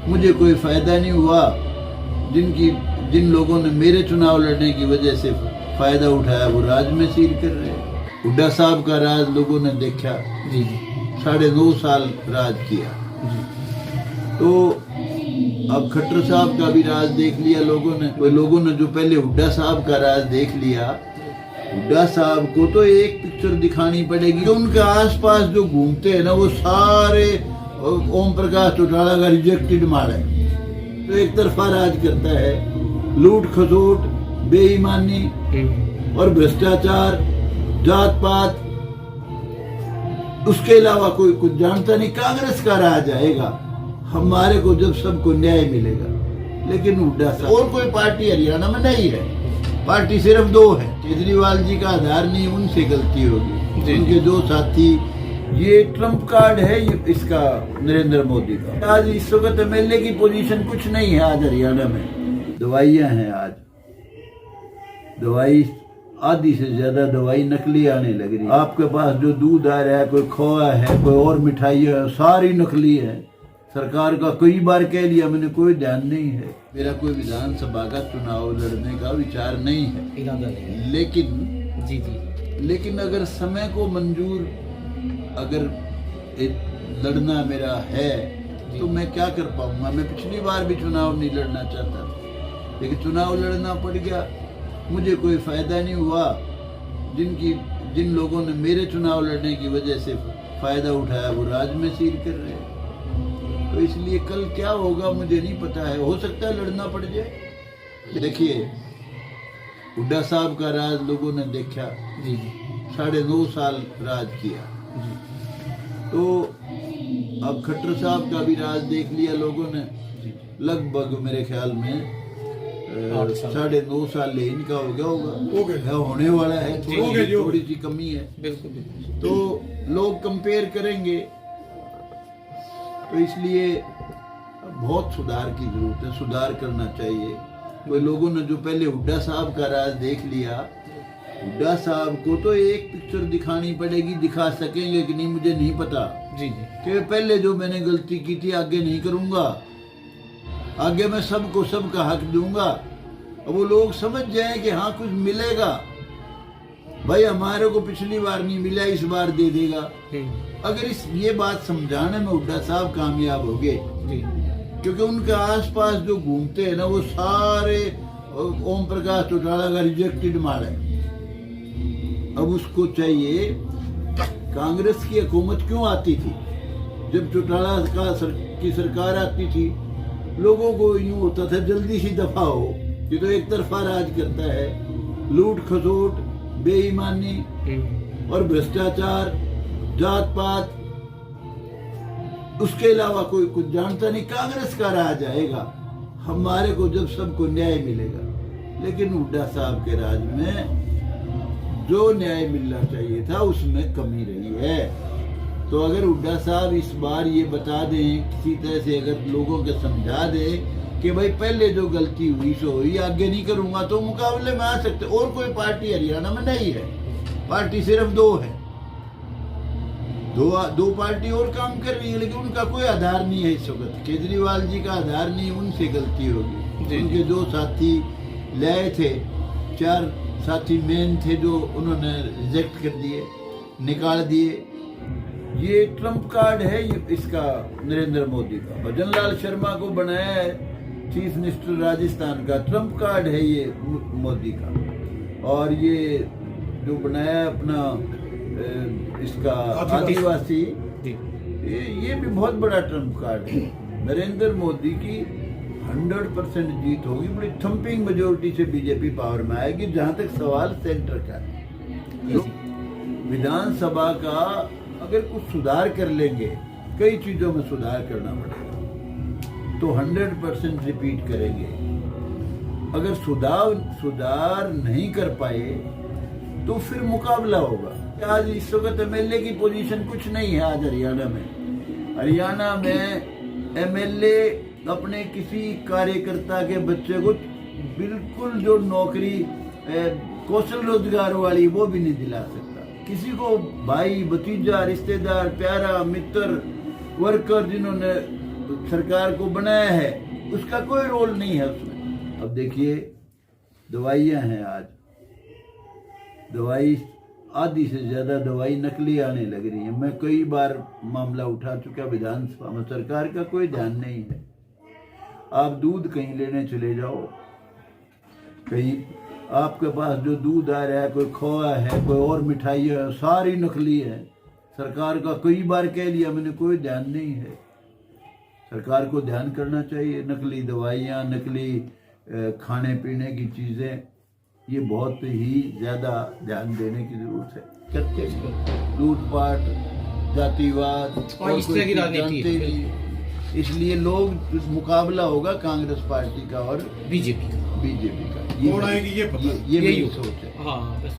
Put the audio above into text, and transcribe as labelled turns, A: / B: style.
A: मुझे कोई फायदा नहीं हुआ। जिन लोगों ने मेरे चुनाव लड़ने की वजह से फायदा उठाया वो राज में सील कर रहे हैं। हुड्डा साहब का राज लोगों ने देखा
B: जी
A: 9.5 साल राज किया।
B: जी
A: तो अब खट्टर साहब का भी राज देख लिया लोगों ने जो पहले हुड्डा साहब का राज देख लिया। हुड्डा साहब को तो एक पिक्चर दिखानी पड़ेगी। जो उनके आसपास जो घूमते हैं ना वो सारे ओम प्रकाश चौटाला का रिजेक्टेड माल है। तो एक तरफा राज करता है, लूट खसोट, बेईमानी और भ्रष्टाचार, जात पात, उसके अलावा कोई कुछ जानता नहीं। कांग्रेस का राज आएगा हमारे को जब सबको न्याय मिलेगा। लेकिन हुड्डा साहब और कोई पार्टी हरियाणा में नहीं है। पार्टी सिर्फ 2 है। केजरीवाल जी का आधार नहीं, उनसे गलती होगी। उनके 2 साथी, ये ट्रम्प कार्ड है ये इसका नरेंद्र मोदी का। आज इस वक्त एमएलए की पोजीशन कुछ नहीं है आज हरियाणा में। दवाइयां हैं आज, दवाई आधी से ज्यादा दवाई नकली आने लग रही है। आपके पास जो दूध आ रहा है, कोई खोआ है, कोई और मिठाई है, सारी नकली है। सरकार का कई बार कह लिया मैंने, कोई ध्यान नहीं है। मेरा कोई विधानसभा का चुनाव लड़ने का विचार नहीं है,
B: इरादा नहीं है।
A: लेकिन अगर समय को मंजूर अगर लड़ना मेरा है तो मैं क्या कर पाऊंगा। मैं पिछली बार भी चुनाव नहीं लड़ना चाहता था, लेकिन चुनाव लड़ना पड़ गया। मुझे कोई फायदा नहीं हुआ। जिन लोगों ने मेरे चुनाव लड़ने की वजह से फायदा उठाया वो राज में सील कर रहे हैं। तो इसलिए कल क्या होगा मुझे नहीं पता है। हो सकता है लड़ना पड़ जाए। देखिए हुड्डा साहब का राज लोगों ने देखा
B: जी
A: 9.5 साल राज किया। तो अब खट्टर साहब का भी राज देख लिया लोगों ने। लगभग मेरे ख्याल में 9.5 साल इनका हो गया होने वाला है। थोड़ी सी कमी है।
B: बिल्कुल।
A: तो लोग कंपेयर करेंगे, तो इसलिए बहुत सुधार की जरूरत है। सुधार करना चाहिए। कोई लोगों ने जो पहले हुड्डा साहब का राज देख लिया, हुड्डा साहब को तो एक पिक्चर दिखानी पड़ेगी। दिखा सकेंगे कि नहीं मुझे नहीं पता।
B: जी
A: कि पहले जो मैंने गलती की थी आगे नहीं करूंगा, आगे मैं सबको सबका हक दूंगा। अब वो लोग समझ जाए कि हाँ कुछ मिलेगा। भाई हमारे को पिछली बार नहीं मिला, इस बार दे देगा। अगर ये बात समझाने में हुड्डा साहब कामयाब हो गए, क्योंकि उनके आसपास जो घूमते हैं ना वो सारे ओम प्रकाश चौटाला का रिजेक्टेड माल है। अब उसको चाहिए। कांग्रेस की हुकूमत क्यों आती थी? जब चौटाला की सरकार आती थी लोगों को यूं होता था जल्दी सी दफा हो, ये तो एक तरफा राज करता है। लूट खसोट, बेईमानी और भ्रष्टाचार, जात पात, उसके अलावा कोई कुछ जानता नहीं। कांग्रेस का राज आएगा हमारे को जब सबको न्याय मिलेगा। लेकिन हुड्डा साहब के राज में जो न्याय मिलना चाहिए था उसमें कमी रही है। तो अगर हुड्डा साहब इस बार ये बता दें, किसी तरह से अगर लोगों को समझा दें कि भाई पहले जो गलती हुई सो हुई, आगे नहीं करूंगा, तो मुकाबले में आ सकते। और कोई पार्टी हरियाणा में नहीं है। पार्टी सिर्फ 2 है। दो पार्टी और काम कर रही है, लेकिन उनका कोई आधार नहीं है इस वक्त। केजरीवाल जी का आधार नहीं, उनसे गलती होगी। उनके 2 साथी लाए थे, 4 साथी मेन थे जो उन्होंने रिजेक्ट कर दिए, निकाल दिए। ये ट्रम्प कार्ड है ये इसका नरेंद्र मोदी का। भजन लाल शर्मा को बनाया है चीफ मिनिस्टर राजस्थान का। ट्रम्प कार्ड है ये मोदी का। और ये जो बनाया अपना इसका आदिवासी, ये भी बहुत बड़ा ट्रम्प कार्ड है। नरेंद्र मोदी की 100% जीत होगी। बड़ी थम्पिंग मेजोरिटी से बीजेपी पावर में आएगी। जहां तक सवाल सेंटर का है, विधानसभा का अगर कुछ सुधार कर लेंगे, कई चीजों में सुधार करना पड़ेगा, तो 100% रिपीट करेंगे। अगर सुधार नहीं कर पाए तो फिर मुकाबला होगा। आज इस वक्त एमएलए की पोजीशन कुछ नहीं है आज हरियाणा में। हरियाणा में एमएलए अपने किसी कार्यकर्ता के बच्चे को बिल्कुल जो नौकरी कौशल रोजगार वाली वो भी नहीं दिला सकता। किसी को भाई, भतीजा, रिश्तेदार, प्यारा, मित्र, वर्कर जिन्होंने सरकार को बनाया है उसका कोई रोल नहीं है उसमें। अब देखिए दवाइयाँ हैं, आज दवाई आधी से ज़्यादा दवाई नकली आने लग रही है। मैं कई बार मामला उठा चुका विधानसभा में, सरकार का कोई ध्यान नहीं है। आप दूध कहीं लेने चले जाओ, कहीं आपके पास जो दूध आ रहा है, कोई खोआ है, कोई और मिठाई है, सारी नकली है। सरकार का कई बार कह लिया मैंने, कोई ध्यान नहीं है। सरकार को ध्यान करना चाहिए। नकली दवाइयाँ, नकली खाने पीने की चीज़ें, ये बहुत ही ज़्यादा ध्यान देने की ज़रूरत है। करते लूटपाट, जातिवाद और
B: इस तरह की राजनीति है।
A: इसलिए लोग मुकाबला होगा कांग्रेस पार्टी का और
B: बीजेपी का।
A: ये मेरी सोच है।
B: हाँ बस।